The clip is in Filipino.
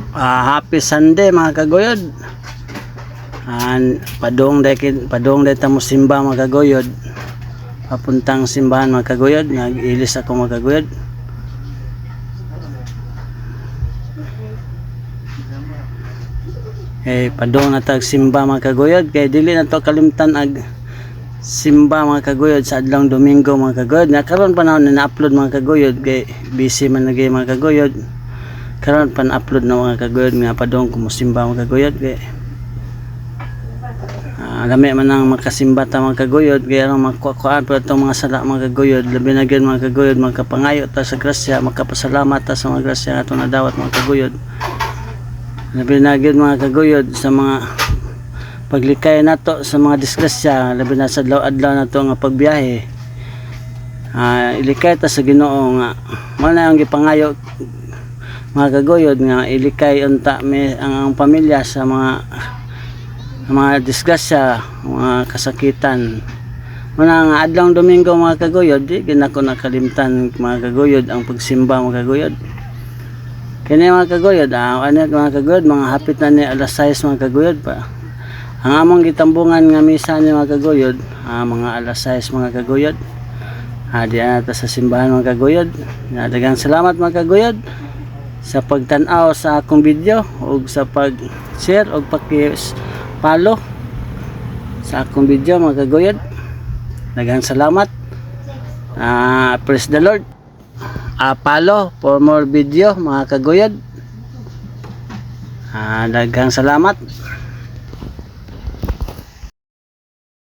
Happy Sunday mga kaguyod. Padong day tamo simba mga kaguyod. Papuntang simbahan mga kaguyod. Nag-ilis ako mga kaguyod. Padong na tag simba mga kaguyod. Kaya dili na to kalimtan ag simba mga kaguyod sa adlang Domingo mga kaguyod. Karon pa na upload mga kaguyod. Kaya busy man lagi mga kaguyod. Karon pan upload na mga kaguyod nga padong kumusimba mga kaguyod. Kaya lami man ang makasimba ta mga kaguyod. Kaya makuhaan pa itong mga sala mga kaguyod. Labi na gyud mga kaguyod, makapangayo ta sa grasya, makapasalamat ta sa mga grasya nga itong nadawat mga kaguyod. Labi na gyud mga kaguyod sa mga paglikay nato sa mga disgrasya, labi na sa adlaw na to nga pagbiyahe. Ilikay ta sa Ginoo nga mo na ang gipangayo mga kaguyod nga ilikay unta ang pamilya sa mga disgrasya, mga kasakitan. Muna nga adlong Domingo mga kaguyod, di ginako nakalimtan mga kaguyod ang pagsimba mga kaguyod. Kini mga kaguyod, mga kaguyod, mga hapit na ni alas 6 mga kaguyod pa. Ang among gitambungan nga misa ni mga kaguyod, mga alas 6 mga kaguyod. Diyan nato sa simbahan mga kaguyod. Daghang salamat mga kaguyod sa pagtan-aw sa akong video ug sa pag-share ug paki-follow sa akong video mga kaguyod. Daghang salamat. Praise the Lord. Follow for more video mga kaguyod. Daghang salamat.